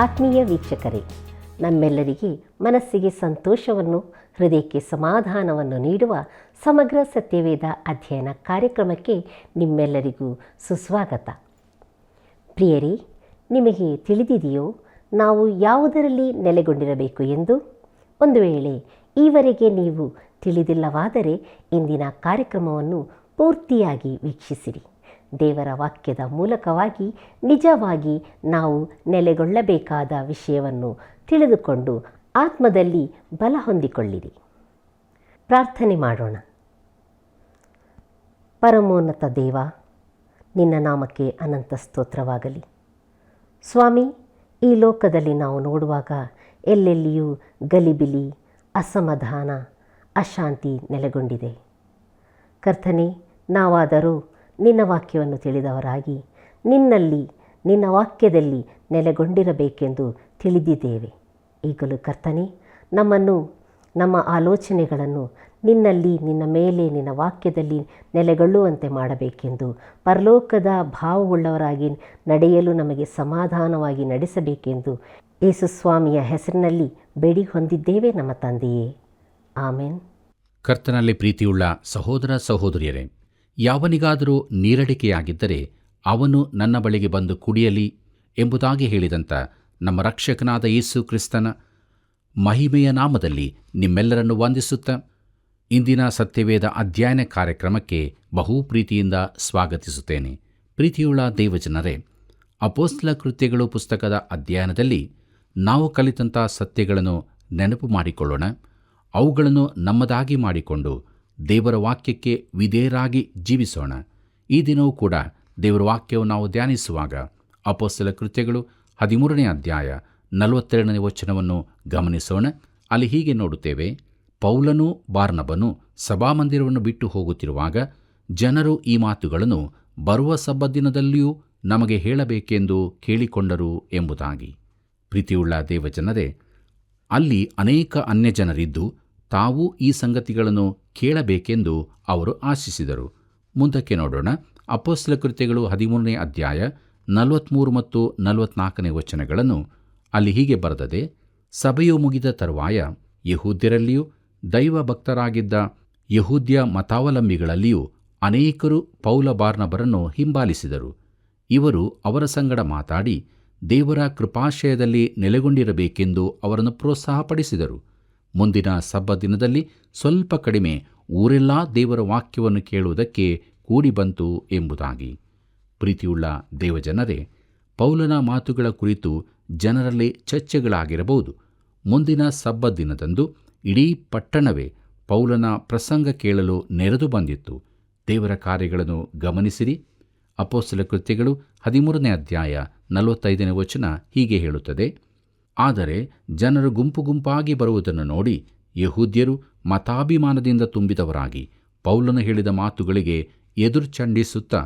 ಆತ್ಮೀಯ ವೀಕ್ಷಕರೇ, ನಮ್ಮೆಲ್ಲರಿಗೆ ಮನಸ್ಸಿಗೆ ಸಂತೋಷವನ್ನು, ಹೃದಯಕ್ಕೆ ಸಮಾಧಾನವನ್ನು ನೀಡುವ ಸಮಗ್ರ ಸತ್ಯವೇದ ಅಧ್ಯಯನ ಕಾರ್ಯಕ್ರಮಕ್ಕೆ ನಿಮ್ಮೆಲ್ಲರಿಗೂ ಸುಸ್ವಾಗತ. ಪ್ರಿಯರೇ, ನಿಮಗೆ ತಿಳಿದಿದೆಯೋ ನಾವು ಯಾವುದರಲ್ಲಿ ನೆಲೆಗೊಂಡಿರಬೇಕು ಎಂದು? ಒಂದು ವೇಳೆ ಈವರೆಗೆ ನೀವು ತಿಳಿದಿಲ್ಲವಾದರೆ ಇಂದಿನ ಕಾರ್ಯಕ್ರಮವನ್ನು ಪೂರ್ತಿಯಾಗಿ ವೀಕ್ಷಿಸಿರಿ. ದೇವರ ವಾಕ್ಯದ ಮೂಲಕವಾಗಿ ನಿಜವಾಗಿ ನಾವು ನೆಲೆಗೊಳ್ಳಬೇಕಾದ ವಿಷಯವನ್ನು ತಿಳಿದುಕೊಂಡು ಆತ್ಮದಲ್ಲಿ ಬಲ ಹೊಂದಿಕೊಳ್ಳಿರಿ. ಪ್ರಾರ್ಥನೆ ಮಾಡೋಣ. ಪರಮೋನ್ನತ ದೇವ, ನಿನ್ನ ನಾಮಕ್ಕೆ ಅನಂತ ಸ್ತೋತ್ರವಾಗಲಿ. ಸ್ವಾಮಿ, ಈ ಲೋಕದಲ್ಲಿ ನಾವು ನೋಡುವಾಗ ಎಲ್ಲೆಲ್ಲಿಯೂ ಗಲಿಬಿಲಿ, ಅಸಮಾಧಾನ, ಅಶಾಂತಿ ನೆಲೆಗೊಂಡಿದೆ. ಕರ್ತನೇ, ನಾವಾದರೂ ನಿನ್ನ ವಾಕ್ಯವನ್ನು ತಿಳಿದವರಾಗಿ ನಿನ್ನ ವಾಕ್ಯದಲ್ಲಿ ನೆಲೆಗೊಂಡಿರಬೇಕೆಂದು ತಿಳಿದಿದ್ದೇವೆ. ಈಗಲೂ ಕರ್ತನೇ, ನಮ್ಮ ಆಲೋಚನೆಗಳನ್ನು ನಿನ್ನ ಮೇಲೆ ನಿನ್ನ ವಾಕ್ಯದಲ್ಲಿ ನೆಲೆಗೊಳ್ಳುವಂತೆ ಮಾಡಬೇಕೆಂದು, ಪರಲೋಕದ ಭಾವವುಳ್ಳವರಾಗಿ ನಡೆಯಲು ನಮಗೆ ಸಮಾಧಾನವಾಗಿ ನಡೆಸಬೇಕೆಂದು ಯೇಸು ಸ್ವಾಮಿಯ ಹೆಸರಿನಲ್ಲಿ ಬೇಡಿ ಹೊಂದಿದ್ದೇವೆ ನಮ್ಮ ತಂದೆಯೇ, ಆಮೆನ್. ಕರ್ತನಲ್ಲಿ ಪ್ರೀತಿಯುಳ್ಳ ಸಹೋದರ ಸಹೋದರಿಯರೇ, ಯಾವನಿಗಾದರೂ ನೀರಡಿಕೆಯಾಗಿದ್ದರೆ ಅವನು ನನ್ನ ಬಳಿಗೆ ಬಂದು ಕುಡಿಯಲಿ ಎಂಬುದಾಗಿ ಹೇಳಿದಂಥ ನಮ್ಮ ರಕ್ಷಕನಾದ ಯೇಸು ಕ್ರಿಸ್ತನ ಮಹಿಮೆಯ ನಾಮದಲ್ಲಿ ನಿಮ್ಮೆಲ್ಲರನ್ನು ವಂದಿಸುತ್ತಾ ಇಂದಿನ ಸತ್ಯವೇದ ಅಧ್ಯಯನ ಕಾರ್ಯಕ್ರಮಕ್ಕೆ ಬಹು ಪ್ರೀತಿಯಿಂದ ಸ್ವಾಗತಿಸುತ್ತೇನೆ. ಪ್ರೀತಿಯುಳ್ಳ ದೇವಜನರೇ, ಅಪೊಸ್ತಲ ಕೃತ್ಯಗಳು ಪುಸ್ತಕದ ಅಧ್ಯಯನದಲ್ಲಿ ನಾವು ಕಲಿತಂಥ ಸತ್ಯಗಳನ್ನು ನೆನಪು ಮಾಡಿಕೊಳ್ಳೋಣ. ಅವುಗಳನ್ನು ನಮ್ಮದಾಗಿ ಮಾಡಿಕೊಂಡು ದೇವರ ವಾಕ್ಯಕ್ಕೆ ವಿಧೇಯರಾಗಿ ಜೀವಿಸೋಣ. ಈ ದಿನವೂ ಕೂಡ ದೇವರ ವಾಕ್ಯವನ್ನು ನಾವು ಧ್ಯಾನಿಸುವಾಗ ಅಪೊಸ್ತಲ ಕೃತ್ಯಗಳು 13ನೇ ಅಧ್ಯಾಯ 42ನೇ ವಚನವನ್ನು ಗಮನಿಸೋಣ. ಅಲ್ಲಿ ಹೀಗೆ ನೋಡುತ್ತೇವೆ: ಪೌಲನೂ ಬಾರ್ನಬನೂ ಸಭಾಮಂದಿರವನ್ನು ಬಿಟ್ಟು ಹೋಗುತ್ತಿರುವಾಗ ಜನರು ಈ ಮಾತುಗಳನ್ನು ಬರುವ ಸಬ್ಬತ್ ದಿನದಲ್ಲಿಯೂ ನಮಗೆ ಹೇಳಬೇಕೆಂದು ಕೇಳಿಕೊಂಡರು ಎಂಬುದಾಗಿ. ಪ್ರೀತಿಯುಳ್ಳ ದೇವಜನರೇ, ಅಲ್ಲಿ ಅನೇಕ ಅನ್ಯಜನರಿದ್ದು ತಾವು ಈ ಸಂಗತಿಗಳನ್ನು ಕೇಳಬೇಕೆಂದು ಅವರು ಆಶಿಸಿದರು. ಮುಂದಕ್ಕೆ ನೋಡೋಣ. ಅಪೊಸ್ತಲ ಕೃತ್ಯಗಳು 13ನೇ ಅಧ್ಯಾಯ 43 ಮತ್ತು 44ನೇ ವಚನಗಳನ್ನು ಅಲ್ಲಿ ಹೀಗೆ ಬರೆದದೆ: ಸಭೆಯು ಮುಗಿದ ತರುವಾಯ ಯಹೂದ್ಯರಲ್ಲಿಯೂ ದೈವ ಭಕ್ತರಾಗಿದ್ದ ಯಹೂದ್ಯ ಮತಾವಲಂಬಿಗಳಲ್ಲಿಯೂ ಅನೇಕರು ಪೌಲ ಬಾರ್ನಬರನ್ನು ಹಿಂಬಾಲಿಸಿದರು. ಇವರು ಅವರ ಸಂಗಡ ಮಾತಾಡಿ ದೇವರ ಕೃಪಾಶಯದಲ್ಲಿ ನೆಲೆಗೊಂಡಿರಬೇಕೆಂದು ಅವರನ್ನು ಪ್ರೋತ್ಸಾಹಪಡಿಸಿದರು. ಮುಂದಿನ ಸಬ್ಬತ್ ದಿನದಲ್ಲಿ ಸ್ವಲ್ಪ ಕಡಿಮೆ ಊರೆಲ್ಲ ದೇವರ ವಾಕ್ಯವನ್ನು ಕೇಳುವುದಕ್ಕೆ ಕೂಡಿ ಬಂತು ಎಂಬುದಾಗಿ. ಪ್ರೀತಿಯುಳ್ಳ ದೇವಜನರೇ, ಪೌಲನ ಮಾತುಗಳ ಕುರಿತು ಜನರಲ್ಲಿ ಚರ್ಚೆಗಳಾಗಿರಬಹುದು. ಮುಂದಿನ ಸಬ್ಬತ್ ದಿನದಂದು ಇಡೀ ಪಟ್ಟಣವೇ ಪೌಲನ ಪ್ರಸಂಗ ಕೇಳಲು ನೆರೆದು ಬಂದಿತ್ತು. ದೇವರ ಕಾರ್ಯಗಳನ್ನು ಗಮನಿಸಿರಿ. ಅಪೊಸ್ತಲ ಕೃತ್ಯಗಳು 13ನೇ ಅಧ್ಯಾಯ 45ನೇ ವಚನ ಹೀಗೆ ಹೇಳುತ್ತದೆ: ಆದರೆ ಜನರು ಗುಂಪು ಗುಂಪಾಗಿ ಬರುವುದನ್ನು ನೋಡಿ ಯಹೂದ್ಯರು ಮತಾಭಿಮಾನದಿಂದ ತುಂಬಿದವರಾಗಿ ಪೌಲನು ಹೇಳಿದ ಮಾತುಗಳಿಗೆ ಎದುರ್ಚಂಡಿಸುತ್ತಾ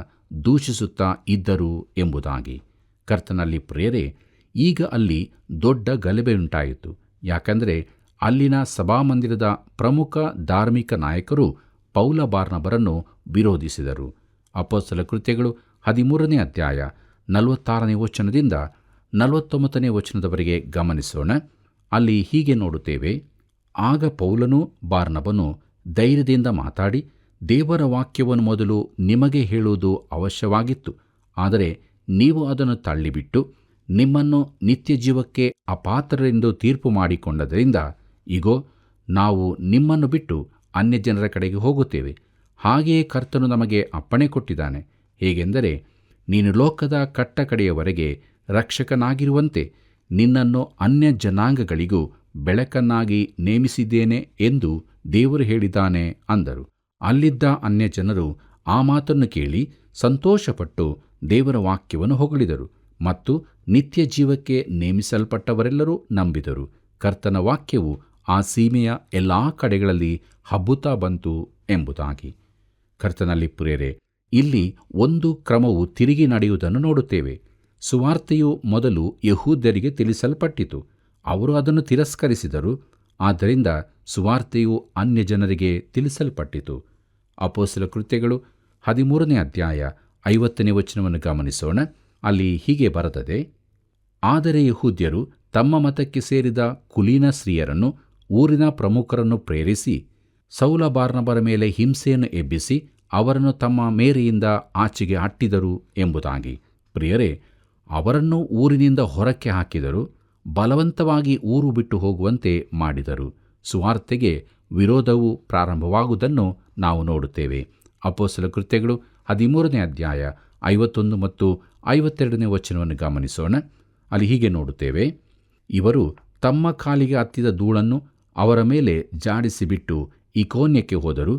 ದೂಷಿಸುತ್ತಾ ಇದ್ದರು ಎಂಬುದಾಗಿ. ಕರ್ತನಲ್ಲಿ ಪ್ರಿಯರೇ, ಈಗ ಅಲ್ಲಿ ದೊಡ್ಡ ಗಲಭೆಯುಂಟಾಯಿತು. ಯಾಕಂದರೆ ಅಲ್ಲಿನ ಸಭಾಮಂದಿರದ ಪ್ರಮುಖ ಧಾರ್ಮಿಕ ನಾಯಕರು ಪೌಲ ಬಾರ್ನಬರನ್ನು ವಿರೋಧಿಸಿದರು. ಅಪೊಸ್ತಲ ಕೃತ್ಯಗಳು 13ನೇ ಅಧ್ಯಾಯ 46ನೇ ವಚನದಿಂದ 49ನೇ ವಚನದವರೆಗೆ ಗಮನಿಸೋಣ. ಅಲ್ಲಿ ಹೀಗೆ ನೋಡುತ್ತೇವೆ: ಆಗ ಪೌಲನೂ ಬಾರ್ನಬನೂ ಧೈರ್ಯದಿಂದ ಮಾತಾಡಿ, ದೇವರ ವಾಕ್ಯವನ್ನು ಮೊದಲು ನಿಮಗೆ ಹೇಳುವುದು ಅವಶ್ಯವಾಗಿತ್ತು. ಆದರೆ ನೀವು ಅದನ್ನು ತಳ್ಳಿಬಿಟ್ಟು ನಿಮ್ಮನ್ನು ನಿತ್ಯ ಜೀವಕ್ಕೆ ಅಪಾತ್ರರೆಂದು ತೀರ್ಪು ಮಾಡಿಕೊಂಡದರಿಂದ ಇಗೋ, ನಾವು ನಿಮ್ಮನ್ನು ಬಿಟ್ಟು ಅನ್ಯಜನರ ಕಡೆಗೆ ಹೋಗುತ್ತೇವೆ. ಹಾಗೆಯೇ ಕರ್ತನು ನಮಗೆ ಅಪ್ಪಣೆ ಕೊಟ್ಟಿದ್ದಾನೆ. ಹೇಗೆಂದರೆ, ನೀನು ಲೋಕದ ಕಟ್ಟಕಡೆಯವರೆಗೆ ರಕ್ಷಕನಾಗಿರುವಂತೆ ನಿನ್ನನ್ನು ಅನ್ಯ ಜನಾಂಗಗಳಿಗೂ ಬೆಳಕನ್ನಾಗಿ ನೇಮಿಸಿದ್ದೇನೆ ಎಂದು ದೇವರು ಹೇಳಿದ್ದಾನೆ ಅಂದರು. ಅಲ್ಲಿದ್ದ ಅನ್ಯಜನರು ಆ ಮಾತನ್ನು ಕೇಳಿ ಸಂತೋಷಪಟ್ಟು ದೇವರ ವಾಕ್ಯವನ್ನು ಹೊಗಳಿದರು ಮತ್ತು ನಿತ್ಯ ಜೀವಕ್ಕೆ ನೇಮಿಸಲ್ಪಟ್ಟವರೆಲ್ಲರೂ ನಂಬಿದರು. ಕರ್ತನ ವಾಕ್ಯವು ಆ ಸೀಮೆಯ ಎಲ್ಲ ಕಡೆಗಳಲ್ಲಿ ಹಬ್ಬುತ್ತಾ ಬಂತು ಎಂಬುದಾಗಿ. ಕರ್ತನಲ್ಲಿ ಪ್ರಿಯರೇ, ಇಲ್ಲಿ ಒಂದು ಕ್ರಮವು ತಿರುಗಿ ನಡೆಯುವುದನ್ನು ನೋಡುತ್ತೇವೆ. ಸುವಾರ್ತೆಯು ಮೊದಲು ಯಹೂದ್ಯರಿಗೆ ತಿಳಿಸಲ್ಪಟ್ಟಿತು. ಅವರು ಅದನ್ನು ತಿರಸ್ಕರಿಸಿದರು. ಆದ್ದರಿಂದ ಸುವಾರ್ತೆಯು ಅನ್ಯಜನರಿಗೆ ತಿಳಿಸಲ್ಪಟ್ಟಿತು. ಅಪೊಸ್ತಲ ಕೃತ್ಯಗಳು 13ನೇ ಅಧ್ಯಾಯ 50ನೇ ವಚನವನ್ನು ಗಮನಿಸೋಣ. ಅಲ್ಲಿ ಹೀಗೆ ಬರೆದದೆ: ಆದರೆ ಯೆಹೂದ್ಯರು ತಮ್ಮ ಮತಕ್ಕೆ ಸೇರಿದ ಕುಲೀನ ಸ್ತ್ರೀಯರನ್ನು, ಊರಿನ ಪ್ರಮುಖರನ್ನು ಪ್ರೇರಿಸಿ ಸೌಲ ಬಾರ್ನಬರ ಮೇಲೆ ಹಿಂಸೆಯನ್ನು ಎಬ್ಬಿಸಿ ಅವರನ್ನು ತಮ್ಮ ಮೇರೆಯಿಂದ ಆಚೆಗೆ ಅಟ್ಟಿದರು ಎಂಬುದಾಗಿ. ಪ್ರಿಯರೇ, ಅವರನ್ನು ಊರಿನಿಂದ ಹೊರಕ್ಕೆ ಹಾಕಿದರು, ಬಲವಂತವಾಗಿ ಊರು ಬಿಟ್ಟು ಹೋಗುವಂತೆ ಮಾಡಿದರು. ಸುವಾರ್ತೆಗೆ ವಿರೋಧವು ಪ್ರಾರಂಭವಾಗುವುದನ್ನು ನಾವು ನೋಡುತ್ತೇವೆ. ಅಪೊಸ್ತಲ ಕೃತ್ಯಗಳು 13ನೇ ಅಧ್ಯಾಯ 51 ಮತ್ತು 52ನೇ ವಚನವನ್ನು ಗಮನಿಸೋಣ. ಅಲ್ಲಿ ಹೀಗೆ ನೋಡುತ್ತೇವೆ: ಇವರು ತಮ್ಮ ಕಾಲಿಗೆ ಹತ್ತಿದ ಧೂಳನ್ನು ಅವರ ಮೇಲೆ ಜಾಡಿಸಿಬಿಟ್ಟು ಇಕೋನ್ಯಕ್ಕೆ ಹೋದರು.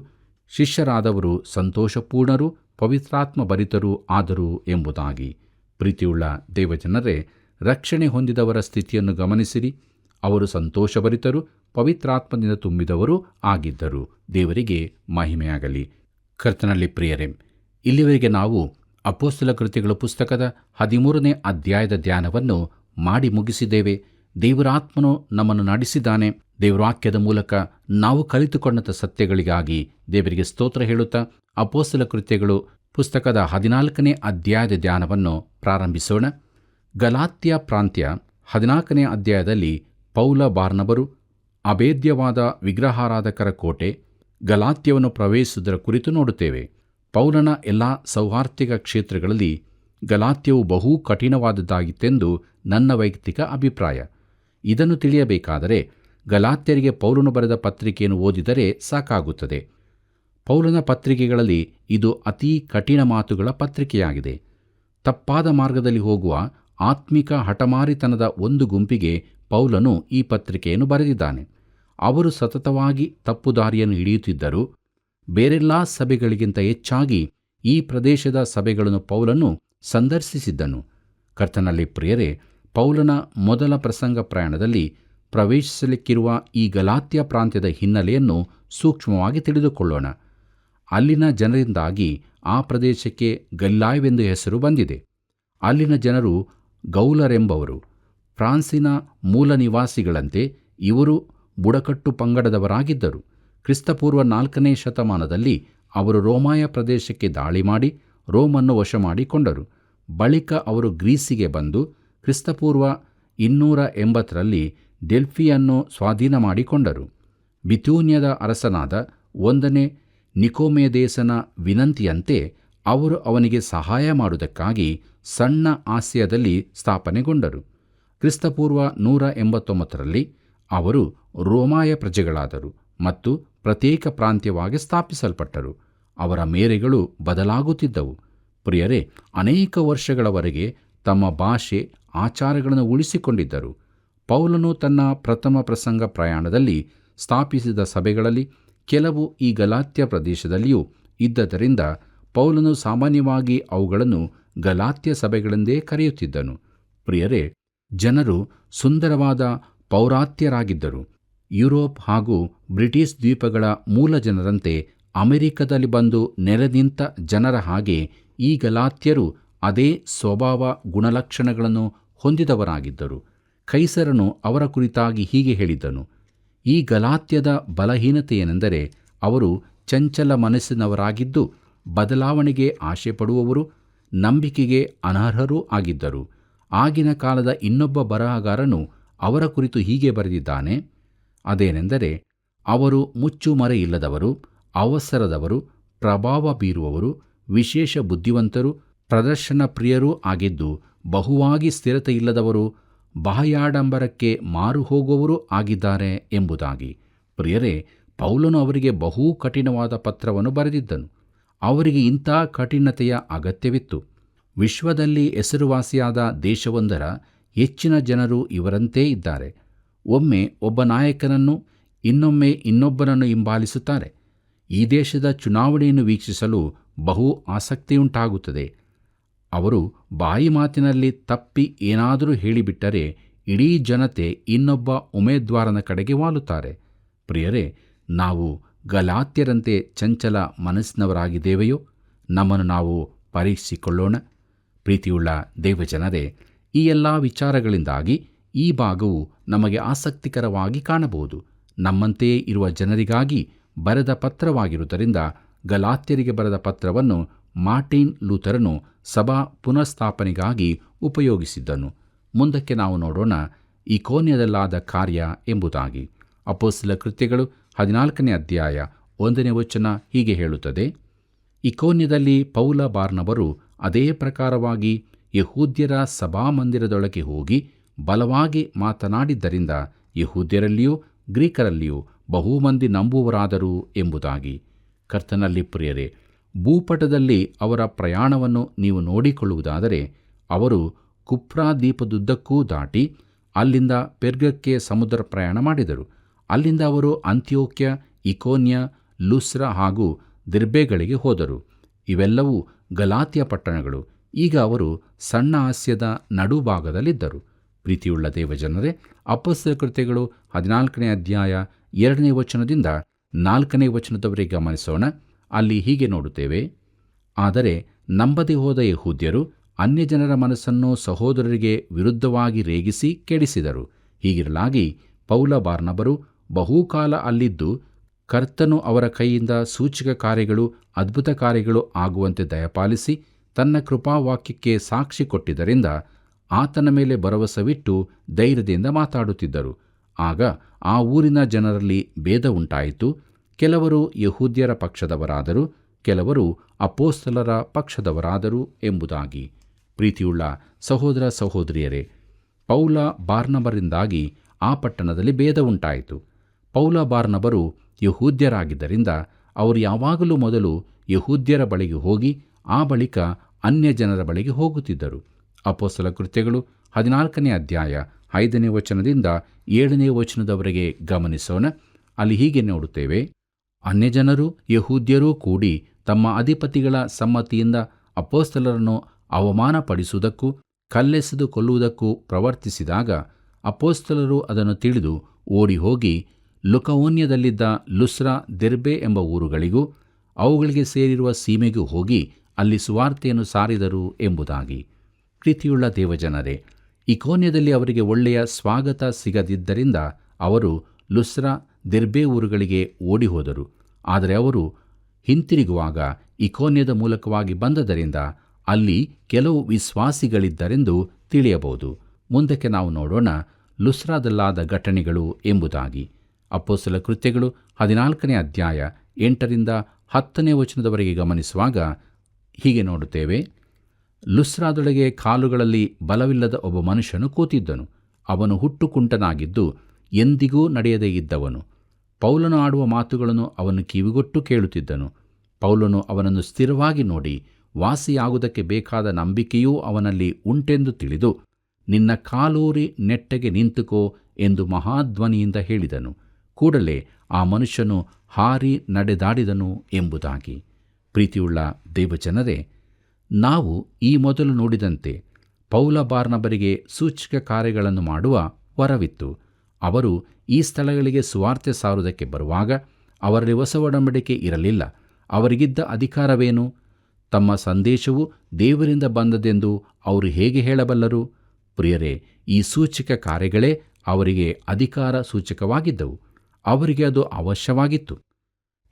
ಶಿಷ್ಯರಾದವರು ಸಂತೋಷಪೂರ್ಣರು, ಪವಿತ್ರಾತ್ಮ ಭರಿತರೂ ಆದರು ಎಂಬುದಾಗಿ. ಪ್ರೀತಿಯುಳ್ಳ ದೇವಜನರೇ, ರಕ್ಷಣೆ ಹೊಂದಿದವರ ಸ್ಥಿತಿಯನ್ನು ಗಮನಿಸಿರಿ. ಅವರು ಸಂತೋಷಭರಿತರು, ಪವಿತ್ರಾತ್ಮದಿಂದ ತುಂಬಿದವರೂ ಆಗಿದ್ದರು. ದೇವರಿಗೆ ಮಹಿಮೆಯಾಗಲಿ. ಕರ್ತನಲ್ಲಿ ಪ್ರಿಯರೇ, ಇಲ್ಲಿವರೆಗೆ ನಾವು ಅಪೊಸ್ತಲ ಕೃತ್ಯಗಳ ಪುಸ್ತಕದ 13ನೇ ಅಧ್ಯಾಯದ ಧ್ಯಾನವನ್ನು ಮಾಡಿ ಮುಗಿಸಿದ್ದೇವೆ. ದೇವರಾತ್ಮನು ನಮ್ಮನ್ನು ನಡೆಸಿದ್ದಾನೆ. ದೇವರ ವಾಕ್ಯದ ಮೂಲಕ ನಾವು ಕಲಿತುಕೊಂಡಂಥ ಸತ್ಯಗಳಿಗಾಗಿ ದೇವರಿಗೆ ಸ್ತೋತ್ರ ಹೇಳುತ್ತಾ ಅಪೊಸ್ತಲ ಕೃತ್ಯಗಳು ಪುಸ್ತಕದ 14ನೇ ಅಧ್ಯಾಯದ ಧ್ಯಾನವನ್ನು ಪ್ರಾರಂಭಿಸೋಣ. ಗಲಾತ್ಯ ಪ್ರಾಂತ್ಯ 14ನೇ ಅಧ್ಯಾಯದಲ್ಲಿ ಪೌಲ ಬಾರ್ನಬರು ಅಭೇದ್ಯವಾದ ವಿಗ್ರಹಾರಾಧಕರ ಕೋಟೆ ಗಲಾತ್ಯವನ್ನು ಪ್ರವೇಶಿಸುವುದರ ಕುರಿತು ನೋಡುತ್ತೇವೆ. ಪೌಲನ ಎಲ್ಲ ಸೌಹಾರ್ದಿಕ ಕ್ಷೇತ್ರಗಳಲ್ಲಿ ಗಲಾತ್ಯವು ಬಹು ಕಠಿಣವಾದದ್ದಾಗಿತ್ತೆಂದು ನನ್ನ ವೈಯಕ್ತಿಕ ಅಭಿಪ್ರಾಯ. ಇದನ್ನು ತಿಳಿಯಬೇಕಾದರೆ ಗಲಾತ್ಯರಿಗೆ ಪೌಲನು ಬರೆದ ಪತ್ರಿಕೆಯನ್ನು ಓದಿದರೆ ಸಾಕಾಗುತ್ತದೆ. ಪೌಲನ ಪತ್ರಿಕೆಗಳಲ್ಲಿ ಇದು ಅತೀ ಕಠಿಣ ಮಾತುಗಳ ಪತ್ರಿಕೆಯಾಗಿದೆ. ತಪ್ಪಾದ ಮಾರ್ಗದಲ್ಲಿ ಹೋಗುವ ಆತ್ಮಿಕ ಹಠಮಾರಿತನದ ಒಂದು ಗುಂಪಿಗೆ ಪೌಲನು ಈ ಪತ್ರಿಕೆಯನ್ನು ಬರೆದಿದ್ದಾನೆ. ಅವರು ಸತತವಾಗಿ ತಪ್ಪುದಾರಿಯನ್ನು ಹಿಡಿಯುತ್ತಿದ್ದರು. ಬೇರೆಲ್ಲ ಸಭೆಗಳಿಗಿಂತ ಹೆಚ್ಚಾಗಿ ಈ ಪ್ರದೇಶದ ಸಭೆಗಳನ್ನು ಪೌಲನು ಸಂದರ್ಶಿಸಿದ್ದನು. ಕರ್ತನಲ್ಲಿ ಪ್ರಿಯರೇ, ಪೌಲನ ಮೊದಲ ಪ್ರಸಂಗ ಪ್ರಯಾಣದಲ್ಲಿ ಪ್ರವೇಶಿಸಲಿಕ್ಕಿರುವ ಈ ಗಲಾತ್ಯ ಪ್ರಾಂತ್ಯದ ಹಿನ್ನೆಲೆಯನ್ನು ಸೂಕ್ಷ್ಮವಾಗಿ ತಿಳಿದುಕೊಳ್ಳೋಣ. ಅಲ್ಲಿನ ಜನರಿಂದಾಗಿ ಆ ಪ್ರದೇಶಕ್ಕೆ ಗಲಿಲಾಯವೆಂದು ಹೆಸರು ಬಂದಿದೆ. ಅಲ್ಲಿನ ಜನರು ಗೌಲರೆಂಬವರು. ಫ್ರಾನ್ಸಿನ ಮೂಲ ನಿವಾಸಿಗಳಂತೆ ಇವರು ಬುಡಕಟ್ಟು ಪಂಗಡದವರಾಗಿದ್ದರು. ಕ್ರಿಸ್ತಪೂರ್ವ 4ನೇ ಶತಮಾನದಲ್ಲಿ ಅವರು ರೋಮಾಯ ಪ್ರದೇಶಕ್ಕೆ ದಾಳಿ ಮಾಡಿ ರೋಮನ್ನು ವಶ ಮಾಡಿಕೊಂಡರು. ಬಳಿಕ ಅವರು ಗ್ರೀಸಿಗೆ ಬಂದು ಕ್ರಿಸ್ತಪೂರ್ವ 280ರಲ್ಲಿ ಡೆಲ್ಫಿಯನ್ನು ಸ್ವಾಧೀನ ಮಾಡಿಕೊಂಡರು. ಬಿಥೂನ್ಯದ ಅರಸನಾದ 1ನೇ ನಿಕೋಮೆದೇಸನ ವಿನಂತಿಯಂತೆ ಅವರು ಅವನಿಗೆ ಸಹಾಯ ಮಾಡುವುದಕ್ಕಾಗಿ ಸಣ್ಣ ಆಸಿಯಾದಲ್ಲಿ ಸ್ಥಾಪನೆಗೊಂಡರು. ಕ್ರಿಸ್ತಪೂರ್ವ 189ರಲ್ಲಿ ಅವರು ರೋಮಾಯ ಪ್ರಜೆಗಳಾದರು ಮತ್ತು ಪ್ರತ್ಯೇಕ ಪ್ರಾಂತ್ಯವಾಗಿ ಸ್ಥಾಪಿಸಲ್ಪಟ್ಟರು. ಅವರ ಮೇರೆಗಳು ಬದಲಾಗುತ್ತಿದ್ದವು. ಪ್ರಿಯರೇ, ಅನೇಕ ವರ್ಷಗಳವರೆಗೆ ತಮ್ಮ ಭಾಷೆ, ಆಚಾರಗಳನ್ನು ಉಳಿಸಿಕೊಂಡಿದ್ದರು. ಪೌಲನು ತನ್ನ ಪ್ರಥಮ ಪ್ರಸಂಗ ಪ್ರಯಾಣದಲ್ಲಿ ಸ್ಥಾಪಿಸಿದ ಸಭೆಗಳಲ್ಲಿ ಕೆಲವು ಈ ಗಲಾತ್ಯ ಪ್ರದೇಶದಲ್ಲಿಯೂ ಇದ್ದದರಿಂದ ಪೌಲನು ಸಾಮಾನ್ಯವಾಗಿ ಅವುಗಳನ್ನು ಗಲಾತ್ಯ ಸಭೆಗಳೆಂದೇ ಕರೆಯುತ್ತಿದ್ದನು. ಪ್ರಿಯರೇ, ಜನರು ಸುಂದರವಾದ ಪೌರಾತ್ಯರಾಗಿದ್ದರು. ಯುರೋಪ್ ಹಾಗೂ ಬ್ರಿಟಿಷ್ ದ್ವೀಪಗಳ ಮೂಲ ಜನರಂತೆ ಅಮೆರಿಕದಲ್ಲಿ ಬಂದು ನೆಲೆನಿಂತ ಜನರ ಹಾಗೆ ಈ ಗಲಾತ್ಯರು ಅದೇ ಸ್ವಭಾವ ಗುಣಲಕ್ಷಣಗಳನ್ನು ಹೊಂದಿದವರಾಗಿದ್ದರು. ಕೈಸರನು ಅವರ ಕುರಿತಾಗಿ ಹೀಗೆ ಹೇಳಿದ್ದನು: ಈ ಗಲಾತ್ಯದ ಬಲಹೀನತೆಯೇನೆಂದರೆ ಅವರು ಚಂಚಲ ಮನಸ್ಸಿನವರಾಗಿದ್ದು ಬದಲಾವಣೆಗೆ ಆಶೆಪಡುವವರು, ನಂಬಿಕೆಗೆ ಅನರ್ಹರೂ ಆಗಿದ್ದರು. ಆಗಿನ ಕಾಲದ ಇನ್ನೊಬ್ಬ ಬರಹಗಾರನು ಅವರ ಕುರಿತು ಹೀಗೆ ಬರೆದಿದ್ದಾನೆ. ಅದೇನೆಂದರೆ, ಅವರು ಮುಚ್ಚುಮರೆಯಿಲ್ಲದವರು, ಅವಸರದವರು, ಪ್ರಭಾವ ಬೀರುವವರು, ವಿಶೇಷ ಬುದ್ಧಿವಂತರು, ಪ್ರದರ್ಶನ ಪ್ರಿಯರೂ ಆಗಿದ್ದು ಬಹುವಾಗಿ ಸ್ಥಿರತೆಯಿಲ್ಲದವರು, ಬಾಹ್ಯಾಡಂಬರಕ್ಕೆ ಮಾರು ಹೋಗುವವರೂ ಆಗಿದ್ದಾರೆ ಎಂಬುದಾಗಿ. ಪ್ರಿಯರೇ, ಪೌಲನು ಅವರಿಗೆ ಬಹು ಕಠಿಣವಾದ ಪತ್ರವನ್ನು ಬರೆದಿದ್ದನು. ಅವರಿಗೆ ಇಂಥ ಕಠಿಣತೆಯ ಅಗತ್ಯವಿತ್ತು. ವಿಶ್ವದಲ್ಲಿ ಹೆಸರುವಾಸಿಯಾದ ದೇಶವೊಂದರ ಹೆಚ್ಚಿನ ಜನರು ಇವರಂತೆ ಇದ್ದಾರೆ. ಒಮ್ಮೆ ಒಬ್ಬ ನಾಯಕನನ್ನು, ಇನ್ನೊಮ್ಮೆ ಇನ್ನೊಬ್ಬನನ್ನು ಹಿಂಬಾಲಿಸುತ್ತಾರೆ. ಈ ದೇಶದ ಚುನಾವಣೆಯನ್ನು ವೀಕ್ಷಿಸಲು ಬಹು ಆಸಕ್ತಿಯುಂಟಾಗುತ್ತದೆ. ಅವರು ಬಾಯಿ ಮಾತಿನಲ್ಲಿ ತಪ್ಪಿ ಏನಾದರೂ ಹೇಳಿಬಿಟ್ಟರೆ ಇಡೀ ಜನತೆ ಇನ್ನೊಬ್ಬ ಉಮೇದ್ವಾರನ ಕಡೆಗೆ ವಾಲುತ್ತಾರೆ. ಪ್ರಿಯರೇ, ನಾವು ಗಲಾತ್ಯರಂತೆ ಚಂಚಲ ಮನಸ್ಸಿನವರಾಗಿದ್ದೇವೆಯೋ? ನಮ್ಮನ್ನು ನಾವು ಪರೀಕ್ಷಿಸಿಕೊಳ್ಳೋಣ. ಪ್ರೀತಿಯುಳ್ಳ ದೇವಜನರೇ, ಈ ಎಲ್ಲ ವಿಚಾರಗಳಿಂದಾಗಿ ಈ ಭಾಗವು ನಮಗೆ ಆಸಕ್ತಿಕರವಾಗಿ ಕಾಣಬಹುದು. ನಮ್ಮಂತೆಯೇ ಇರುವ ಜನರಿಗಾಗಿ ಬರೆದ ಪತ್ರವಾಗಿರುವುದರಿಂದ ಗಲಾತ್ಯರಿಗೆ ಬರೆದ ಪತ್ರವನ್ನು ಮಾರ್ಟಿನ್ ಲೂಥರನು ಸಭಾ ಪುನಃಸ್ಥಾಪನೆಗಾಗಿ ಉಪಯೋಗಿಸಿದ್ದನು. ಮುಂದಕ್ಕೆ ನಾವು ನೋಡೋಣ ಇಕೋನ್ಯದಲ್ಲಾದ ಕಾರ್ಯ ಎಂಬುದಾಗಿ. ಅಪೊಸ್ತಲ ಕೃತ್ಯಗಳು 14ನೇ ಅಧ್ಯಾಯ 1ನೇ ವಚನ ಹೀಗೆ ಹೇಳುತ್ತದೆ: ಇಕೋನ್ಯದಲ್ಲಿ ಪೌಲ ಬಾರ್ನಬರು ಅದೇ ಪ್ರಕಾರವಾಗಿ ಯಹೂದ್ಯರ ಸಭಾಮಂದಿರದೊಳಗೆ ಹೋಗಿ ಬಲವಾಗಿ ಮಾತನಾಡಿದ್ದರಿಂದ ಯಹೂದ್ಯರಲ್ಲಿಯೂ ಗ್ರೀಕರಲ್ಲಿಯೂ ಬಹುಮಂದಿ ನಂಬುವರಾದರು ಎಂಬುದಾಗಿ. ಕರ್ತನಲ್ಲಿ ಪ್ರಿಯರೇ, ಭೂಪಟದಲ್ಲಿ ಅವರ ಪ್ರಯಾಣವನ್ನು ನೀವು ನೋಡಿಕೊಳ್ಳುವುದಾದರೆ ಅವರು ಕುಪ್ರಾದ್ವೀಪದುದ್ದಕ್ಕೂ ದಾಟಿ ಅಲ್ಲಿಂದ ಪೆರ್ಗಕ್ಕೆ ಸಮುದ್ರ ಪ್ರಯಾಣ ಮಾಡಿದರು. ಅಲ್ಲಿಂದ ಅವರು ಅಂತಿಯೋಕ್ಯ, ಇಕೋನ್ಯ, ಲುಸ್ರ ಹಾಗೂ ದಿರ್ಬೆಗಳಿಗೆ ಹೋದರು. ಇವೆಲ್ಲವೂ ಗಲಾತ್ಯ ಪಟ್ಟಣಗಳು. ಈಗ ಅವರು ಸಣ್ಣ ಆಸ್ಯದ ನಡುಭಾಗದಲ್ಲಿದ್ದರು. ಪ್ರೀತಿಯುಳ್ಳ ದೇವಜನರೇ, ಅಪೊಸ್ತಲ ಕೃತ್ಯಗಳು 14ನೇ ಅಧ್ಯಾಯ 2ನೇ ವಚನದಿಂದ 4ನೇ ವಚನದವರೆಗೆ ಗಮನಿಸೋಣ. ಅಲ್ಲಿ ಹೀಗೆ ನೋಡುತ್ತೇವೆ: ಆದರೆ ನಂಬದೆ ಹೋದ ಯಹೂದ್ಯರು ಅನ್ಯಜನರ ಮನಸ್ಸನ್ನು ಸಹೋದರರಿಗೆ ವಿರುದ್ಧವಾಗಿ ರೇಗಿಸಿ ಕೆಡಿಸಿದರು. ಹೀಗಿರಲಾಗಿ ಪೌಲ ಬಾರ್ನಬರು ಬಹುಕಾಲ ಅಲ್ಲಿದ್ದು ಕರ್ತನು ಅವರ ಕೈಯಿಂದ ಸೂಚಕ ಕಾರ್ಯಗಳು, ಅದ್ಭುತ ಕಾರ್ಯಗಳು ಆಗುವಂತೆ ದಯಪಾಲಿಸಿ ತನ್ನ ಕೃಪಾವಾಕ್ಯಕ್ಕೆ ಸಾಕ್ಷಿ ಕೊಟ್ಟಿದ್ದರಿಂದ ಆತನ ಮೇಲೆ ಭರವಸವಿಟ್ಟು ಧೈರ್ಯದಿಂದ ಮಾತಾಡುತ್ತಿದ್ದರು. ಆಗ ಆ ಊರಿನ ಜನರಲ್ಲಿ ಭೇದ ಉಂಟಾಯಿತು. ಕೆಲವರು ಯಹೂದ್ಯರ ಪಕ್ಷದವರಾದರು, ಕೆಲವರು ಅಪೊಸ್ತಲರ ಪಕ್ಷದವರಾದರು ಎಂಬುದಾಗಿ. ಪ್ರೀತಿಯುಳ್ಳ ಸಹೋದರ ಸಹೋದರಿಯರೇ, ಪೌಲ ಬಾರ್ನಬರಿಂದಾಗಿ ಆ ಪಟ್ಟಣದಲ್ಲಿ ಭೇದ ಉಂಟಾಯಿತು. ಪೌಲ ಬಾರ್ನಬರು ಯಹೂದ್ಯರಾಗಿದ್ದರಿಂದ ಅವರು ಯಾವಾಗಲೂ ಮೊದಲು ಯಹೂದ್ಯರ ಬಳಿಗೆ ಹೋಗಿ ಆ ಬಳಿಕ ಅನ್ಯ ಜನರ ಬಳಿಗೆ ಹೋಗುತ್ತಿದ್ದರು. ಅಪೊಸ್ತಲ ಕೃತ್ಯಗಳು 14ನೇ ಅಧ್ಯಾಯ 5ನೇ ವಚನದಿಂದ 7ನೇ ವಚನದವರೆಗೆ ಗಮನಿಸೋಣ. ಅಲ್ಲಿ ಹೀಗೆ ನೋಡುತ್ತೇವೆ: ಅನ್ಯಜನರು ಯಹೂದ್ಯರೂ ಕೂಡಿ ತಮ್ಮ ಅಧಿಪತಿಗಳ ಸಮ್ಮತಿಯಿಂದ ಅಪೊಸ್ತಲರನ್ನು ಅವಮಾನಪಡಿಸುವುದಕ್ಕೂ ಕಲ್ಲೆಸೆದು ಕೊಲ್ಲುವುದಕ್ಕೂ ಪ್ರವರ್ತಿಸಿದಾಗ ಅಪೊಸ್ತಲರು ಅದನ್ನು ತಿಳಿದು ಓಡಿಹೋಗಿ ಲುಕವೋನ್ಯದಲ್ಲಿದ್ದ ಲುಸ್ರ, ದೆರ್ಬೆ ಎಂಬ ಊರುಗಳಿಗೂ ಅವುಗಳಿಗೆ ಸೇರಿರುವ ಸೀಮೆಗೂ ಹೋಗಿ ಅಲ್ಲಿ ಸುವಾರ್ತೆಯನ್ನು ಸಾರಿದರು ಎಂಬುದಾಗಿ. ಪ್ರೀತಿಯುಳ್ಳ ದೇವಜನರೇ, ಇಕೋನ್ಯದಲ್ಲಿ ಅವರಿಗೆ ಒಳ್ಳೆಯ ಸ್ವಾಗತ ಸಿಗದಿದ್ದರಿಂದ ಅವರು ಲುಸ್ರ, ದೆರ್ಬೆ ಊರುಗಳಿಗೆ ಓಡಿಹೋದರು. ಆದರೆ ಅವರು ಹಿಂತಿರುಗುವಾಗ ಇಕೋನ್ಯದ ಮೂಲಕವಾಗಿ ಬಂದದರಿಂದ ಅಲ್ಲಿ ಕೆಲವು ವಿಶ್ವಾಸಿಗಳಿದ್ದರೆಂದು ತಿಳಿಯಬಹುದು. ಮುಂದಕ್ಕೆ ನಾವು ನೋಡೋಣ ಲುಸ್ರಾದಲ್ಲಾದ ಘಟನೆಗಳು ಎಂಬುದಾಗಿ. ಅಪೊಸ್ತಲ ಕೃತ್ಯಗಳು 14ನೇ ಅಧ್ಯಾಯ 8ರಿಂದ 10ನೇ ವಚನದವರೆಗೆ ಗಮನಿಸುವಾಗ ಹೀಗೆ ನೋಡುತ್ತೇವೆ: ಲುಸ್ರಾದೊಳಗೆ ಕಾಲುಗಳಲ್ಲಿ ಬಲವಿಲ್ಲದ ಒಬ್ಬ ಮನುಷ್ಯನು ಕೂತಿದ್ದನು. ಅವನು ಹುಟ್ಟುಕುಂಟನಾಗಿದ್ದು ಎಂದಿಗೂ ನಡೆಯದೇ ಇದ್ದವನು. ಪೌಲನು ಆಡುವ ಮಾತುಗಳನ್ನು ಅವನು ಕಿವಿಗೊಟ್ಟು ಕೇಳುತ್ತಿದ್ದನು. ಪೌಲನು ಅವನನ್ನು ಸ್ಥಿರವಾಗಿ ನೋಡಿ ವಾಸಿಯಾಗುವುದಕ್ಕೆ ಬೇಕಾದ ನಂಬಿಕೆಯೂ ಅವನಲ್ಲಿ ಉಂಟೆಂದು ತಿಳಿದು, ನಿನ್ನ ಕಾಲೂರಿ ನೆಟ್ಟಗೆ ನಿಂತುಕೋ ಎಂದು ಮಹಾಧ್ವನಿಯಿಂದ ಹೇಳಿದನು. ಕೂಡಲೇ ಆ ಮನುಷ್ಯನು ಹಾರಿ ನಡೆದಾಡಿದನು ಎಂಬುದಾಗಿ. ಪ್ರೀತಿಯುಳ್ಳ ದೇವಜನರೇ, ನಾವು ಈ ಮೊದಲು ನೋಡಿದಂತೆ ಪೌಲ ಬಾರ್ನಬರಿಗೆ ಸೂಚಕ ಕಾರ್ಯಗಳನ್ನು ಮಾಡುವ ವರವಿತ್ತು. ಅವರು ಈ ಸ್ಥಳಗಳಿಗೆ ಸುವಾರ್ತೆ ಸಾರುವುದಕ್ಕೆ ಬರುವಾಗ ಅವರಲ್ಲಿ ಹೊಸ ಒಡಂಬಡಿಕೆ ಇರಲಿಲ್ಲ. ಅವರಿಗಿದ್ದ ಅಧಿಕಾರವೇನು? ತಮ್ಮ ಸಂದೇಶವು ದೇವರಿಂದ ಬಂದದೆಂದು ಅವರು ಹೇಗೆ ಹೇಳಬಲ್ಲರು? ಪ್ರಿಯರೇ, ಈ ಸೂಚಕ ಕಾರ್ಯಗಳೇ ಅವರಿಗೆ ಅಧಿಕಾರ ಸೂಚಕವಾಗಿದ್ದವು. ಅವರಿಗೆ ಅದು ಅವಶ್ಯವಾಗಿತ್ತು.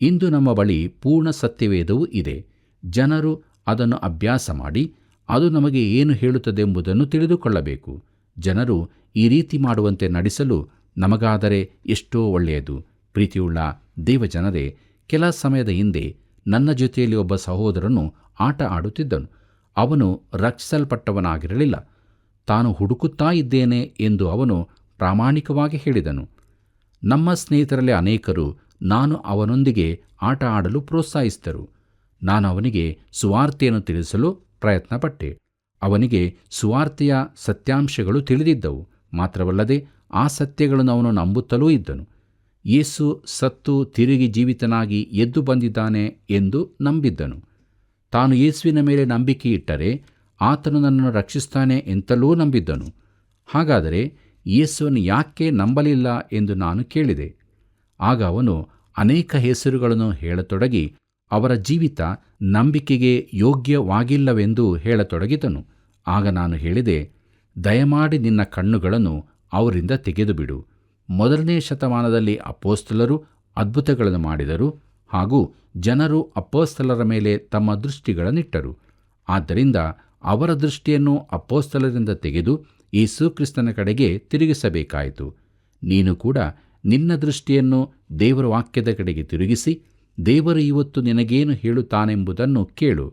ಇಂದು ನಮ್ಮ ಬಳಿ ಪೂರ್ಣ ಸತ್ಯವೇದವೂ ಇದೆ. ಜನರು ಅದನ್ನು ಅಭ್ಯಾಸ ಮಾಡಿ ಅದು ನಮಗೆ ಏನು ಹೇಳುತ್ತದೆಂಬುದನ್ನು ತಿಳಿದುಕೊಳ್ಳಬೇಕು. ಜನರು ಈ ರೀತಿ ಮಾಡುವಂತೆ ನಡೆಸಲು ನಮಗಾದರೆ ಎಷ್ಟೋ ಒಳ್ಳೆಯದು. ಪ್ರೀತಿಯುಳ್ಳ ದೇವಜನರೇ, ಕೆಲ ಸಮಯದ ಹಿಂದೆ ನನ್ನ ಜೊತೆಯಲ್ಲಿ ಒಬ್ಬ ಸಹೋದರನು ಆಟ ಆಡುತ್ತಿದ್ದನು. ಅವನು ರಕ್ಷಿಸಲ್ಪಟ್ಟವನಾಗಿರಲಿಲ್ಲ. ತಾನು ಹುಡುಕುತ್ತಾ ಇದ್ದೇನೆ ಎಂದು ಅವನು ಪ್ರಾಮಾಣಿಕವಾಗಿ ಹೇಳಿದನು. ನಮ್ಮ ಸ್ನೇಹಿತರಲ್ಲಿ ಅನೇಕರು ನಾನು ಅವನೊಂದಿಗೆ ಆಟ ಆಡಲು ಪ್ರೋತ್ಸಾಹಿಸಿದರು. ನಾನು ಅವನಿಗೆ ಸುವಾರ್ತೆಯನ್ನು ತಿಳಿಸಲು ಪ್ರಯತ್ನಪಟ್ಟೆ. ಅವನಿಗೆ ಸುವಾರ್ತೆಯ ಸತ್ಯಾಂಶಗಳು ತಿಳಿದಿದ್ದವು. ಮಾತ್ರವಲ್ಲದೆ ಆ ಸತ್ಯಗಳನ್ನು ಅವನು ನಂಬುತ್ತಲೂ ಇದ್ದನು. ಯೇಸು ಸತ್ತು ತಿರುಗಿ ಜೀವಿತನಾಗಿ ಎದ್ದು ಬಂದಿದ್ದಾನೆ ಎಂದು ನಂಬಿದ್ದನು. ತಾನು ಯೇಸುವಿನ ಮೇಲೆ ನಂಬಿಕೆ ಇಟ್ಟರೆ ಆತನು ನನ್ನನ್ನು ರಕ್ಷಿಸ್ತಾನೆ ಎಂತಲೂ ನಂಬಿದ್ದನು. ಹಾಗಾದರೆ ಯೇಸುವನ್ನು ಯಾಕೆ ನಂಬಲಿಲ್ಲ ಎಂದು ನಾನು ಕೇಳಿದೆ. ಆಗ ಅವನು ಅನೇಕ ಹೆಸರುಗಳನ್ನು ಹೇಳತೊಡಗಿ ಅವರ ಜೀವಿತ ನಂಬಿಕೆಗೆ ಯೋಗ್ಯವಾಗಿಲ್ಲವೆಂದು ಹೇಳತೊಡಗಿದನು. ಆಗ ನಾನು ಹೇಳಿದೆ, ದಯಮಾಡಿ ನಿನ್ನ ಕಣ್ಣುಗಳನ್ನು ಅವರಿಂದ ತೆಗೆದುಬಿಡು. ಮೊದಲನೇ ಶತಮಾನದಲ್ಲಿ ಅಪೊಸ್ತಲರು ಅದ್ಭುತಗಳನ್ನು ಮಾಡಿದರು ಹಾಗೂ ಜನರು ಅಪೊಸ್ತಲರ ಮೇಲೆ ತಮ್ಮ ದೃಷ್ಟಿಗಳನ್ನಿಟ್ಟರು. ಆದ್ದರಿಂದ ಅವರ ದೃಷ್ಟಿಯನ್ನು ಅಪೊಸ್ತಲರಿಂದ ತೆಗೆದು ಯೇಸು ಕ್ರಿಸ್ತನ ಕಡೆಗೆ ತಿರುಗಿಸಬೇಕಾಯಿತು. ನೀನು ಕೂಡ ನಿನ್ನ ದೃಷ್ಟಿಯನ್ನು ದೇವರ ವಾಕ್ಯದ ಕಡೆಗೆ ತಿರುಗಿಸಿ, ದೇವರು ಇವತ್ತು ನಿನಗೇನು ಹೇಳುತ್ತಾನೆಂಬುದನ್ನು ಕೇಳು.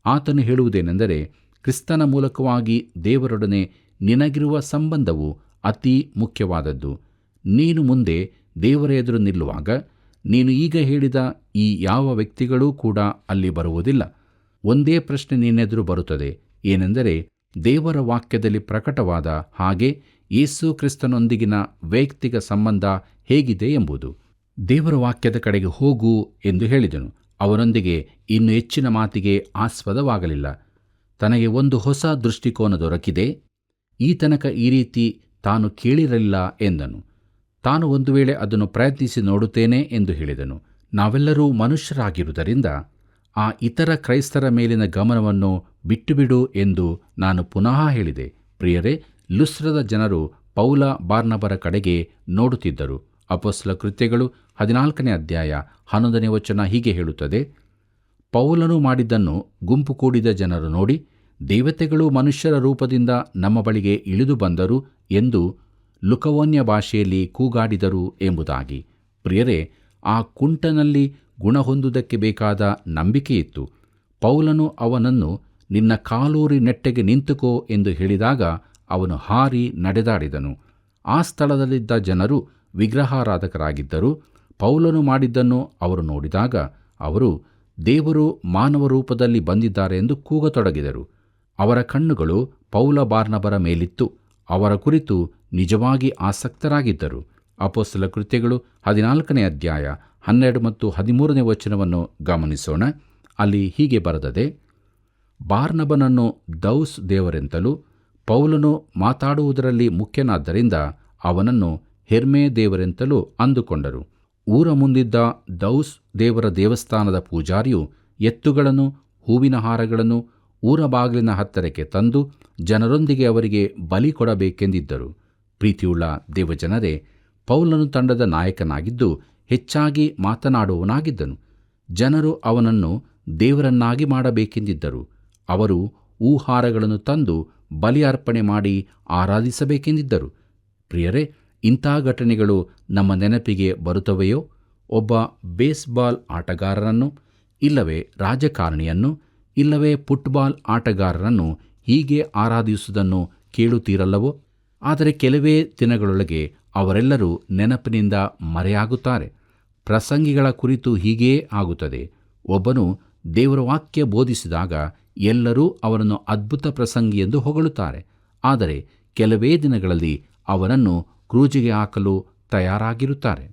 ಆತನು ಹೇಳುವುದೇನೆಂದರೆ, ಕ್ರಿಸ್ತನ ಮೂಲಕವಾಗಿ ದೇವರೊಡನೆ ನಿನಗಿರುವ ಸಂಬಂಧವು ಅತಿ ಮುಖ್ಯವಾದದ್ದು. ನೀನು ಮುಂದೆ ದೇವರ ಎದುರು ನಿಲ್ಲುವಾಗ ನೀನು ಈಗ ಹೇಳಿದ ಈ ಯಾವ ವ್ಯಕ್ತಿಗಳೂ ಕೂಡ ಅಲ್ಲಿ ಬರುವುದಿಲ್ಲ. ಒಂದೇ ಪ್ರಶ್ನೆ ನಿನ್ನೆದುರು ಬರುತ್ತದೆ, ಏನೆಂದರೆ ದೇವರ ವಾಕ್ಯದಲ್ಲಿ ಪ್ರಕಟವಾದ ಹಾಗೆ ಯೇಸು ಕ್ರಿಸ್ತನೊಂದಿಗಿನ ವೈಯಕ್ತಿಕ ಸಂಬಂಧ ಹೇಗಿದೆ ಎಂಬುದು. ದೇವರ ವಾಕ್ಯದ ಕಡೆಗೆ ಹೋಗು ಎಂದು ಹೇಳಿದನು. ಅವನೊಂದಿಗೆ ಇನ್ನು ಹೆಚ್ಚಿನ ಮಾತಿಗೆ ಆಸ್ಪದವಾಗಲಿಲ್ಲ. ತನಗೆ ಒಂದು ಹೊಸ ದೃಷ್ಟಿಕೋನ ದೊರಕಿದೆ. ಈ ತನಕ ಈ ರೀತಿ ತಾನು ಕೇಳಿರಲಿಲ್ಲ ಎಂದನು. ತಾನು ಒಂದು ವೇಳೆ ಅದನ್ನು ಪ್ರಯತ್ನಿಸಿ ನೋಡುತ್ತೇನೆ ಎಂದು ಹೇಳಿದನು. ನಾವೆಲ್ಲರೂ ಮನುಷ್ಯರಾಗಿರುವುದರಿಂದ ಆ ಇತರ ಕ್ರೈಸ್ತರ ಮೇಲಿನ ಗಮನವನ್ನು ಬಿಟ್ಟುಬಿಡು ಎಂದು ನಾನು ಪುನಃ ಹೇಳಿದೆ. ಪ್ರಿಯರೇ, ಲುಸ್ತ್ರದ ಜನರು ಪೌಲ ಬಾರ್ನಬರ ಕಡೆಗೆ ನೋಡುತ್ತಿದ್ದರು. ಅಪೊಸ್ತಲ ಕೃತ್ಯಗಳು 14ನೇ ಅಧ್ಯಾಯ 11ನೇ ವಚನ ಹೀಗೆ ಹೇಳುತ್ತದೆ, ಪೌಲನು ಮಾಡಿದ್ದನ್ನು ಗುಂಪು ಕೂಡಿದ ಜನರು ನೋಡಿ, ದೇವತೆಗಳು ಮನುಷ್ಯರ ರೂಪದಿಂದ ನಮ್ಮ ಬಳಿಗೆ ಇಳಿದು ಬಂದರು ಎಂದು ಲುಕವೋನ್ಯ ಭಾಷೆಯಲ್ಲಿ ಕೂಗಾಡಿದರು ಎಂಬುದಾಗಿ. ಪ್ರಿಯರೇ, ಆ ಕುಂಟನಲ್ಲಿ ಗುಣ ಹೊಂದುವುದಕ್ಕೆ ಬೇಕಾದ ನಂಬಿಕೆಯಿತ್ತು. ಪೌಲನು ಅವನನ್ನು ನಿನ್ನ ಕಾಲೂರಿ ನೆಟ್ಟಗೆ ನಿಂತುಕೋ ಎಂದು ಹೇಳಿದಾಗ ಅವನು ಹಾರಿ ನಡೆದಾಡಿದನು. ಆ ಸ್ಥಳದಲ್ಲಿದ್ದ ಜನರು ವಿಗ್ರಹಾರಾಧಕರಾಗಿದ್ದರು. ಪೌಲನು ಮಾಡಿದ್ದನ್ನು ಅವರು ನೋಡಿದಾಗ ಅವರು ದೇವರು ಮಾನವ ರೂಪದಲ್ಲಿ ಬಂದಿದ್ದಾರೆ ಎಂದು ಕೂಗತೊಡಗಿದರು. ಅವರ ಕಣ್ಣುಗಳು ಪೌಲ ಬಾರ್ನಬರ ಮೇಲಿತ್ತು. ಅವರ ಕುರಿತು ನಿಜವಾಗಿ ಆಸಕ್ತರಾಗಿದ್ದರು. ಅಪೊಸ್ತಲ ಕೃತ್ಯಗಳು 14ನೇ ಅಧ್ಯಾಯ 12 ಮತ್ತು 13ನೇ ವಚನವನ್ನು ಗಮನಿಸೋಣ. ಅಲ್ಲಿ ಹೀಗೆ ಬರೆದದೆ, ಬಾರ್ನಬನನ್ನು ದೌಸ್ ದೇವರೆಂತಲೂ, ಪೌಲನು ಮಾತಾಡುವುದರಲ್ಲಿ ಮುಖ್ಯನಾದ್ದರಿಂದ ಅವನನ್ನು ಹೆರ್ಮೆ ದೇವರೆಂತಲೂ ಅಂದುಕೊಂಡರು. ಊರ ಮುಂದಿದ್ದ ದೌಸ್ ದೇವರ ದೇವಸ್ಥಾನದ ಪೂಜಾರಿಯು ಎತ್ತುಗಳನ್ನು, ಹೂವಿನ ಹಾರಗಳನ್ನು ಊರ ಬಾಗಿಲಿನ ಹತ್ತಿರಕ್ಕೆ ತಂದು ಜನರೊಂದಿಗೆ ಅವರಿಗೆ ಬಲಿ ಕೊಡಬೇಕೆಂದಿದ್ದರು. ಪ್ರೀತಿಯುಳ್ಳ ದೇವಜನರೇ, ಪೌಲನು ತಂಡದ ನಾಯಕನಾಗಿದ್ದು ಹೆಚ್ಚಾಗಿ ಮಾತನಾಡುವವನಾಗಿದ್ದನು. ಜನರು ಅವನನ್ನು ದೇವರನ್ನಾಗಿ ಮಾಡಬೇಕೆಂದಿದ್ದರು. ಅವರು ಹೂಹಾರಗಳನ್ನು ತಂದು ಬಲಿ ಅರ್ಪಣೆ ಮಾಡಿ ಆರಾಧಿಸಬೇಕೆಂದಿದ್ದರು. ಪ್ರಿಯರೇ, ಇಂಥ ಘಟನೆಗಳು ನಮ್ಮ ನೆನಪಿಗೆ ಬರುತ್ತವೆಯೋ? ಒಬ್ಬ ಬೇಸ್ಬಾಲ್ ಆಟಗಾರರನ್ನು, ಇಲ್ಲವೇ ರಾಜಕಾರಣಿಯನ್ನು, ಇಲ್ಲವೇ ಫುಟ್ಬಾಲ್ ಆಟಗಾರರನ್ನು ಹೀಗೆ ಆರಾಧಿಸುವುದನ್ನು ಕೇಳುತ್ತೀರಲ್ಲವೋ? ಆದರೆ ಕೆಲವೇ ದಿನಗಳೊಳಗೆ ಅವರೆಲ್ಲರೂ ನೆನಪಿನಿಂದ ಮರೆಯಾಗುತ್ತಾರೆ. ಪ್ರಸಂಗಿಗಳ ಕುರಿತು ಹೀಗೇ ಆಗುತ್ತದೆ. ಒಬ್ಬನು ದೇವರ ವಾಕ್ಯ ಬೋಧಿಸಿದಾಗ ಎಲ್ಲರೂ ಅವನನ್ನು ಅದ್ಭುತ ಪ್ರಸಂಗಿ ಎಂದು ಹೊಗಳುತ್ತಾರೆ. ಆದರೆ ಕೆಲವೇ ದಿನಗಳಲ್ಲಿ ಅವನನ್ನು ಕ್ರೂಜಿಗೆ ಹಾಕಲು ತಯಾರಾಗಿರುತ್ತಾರೆ.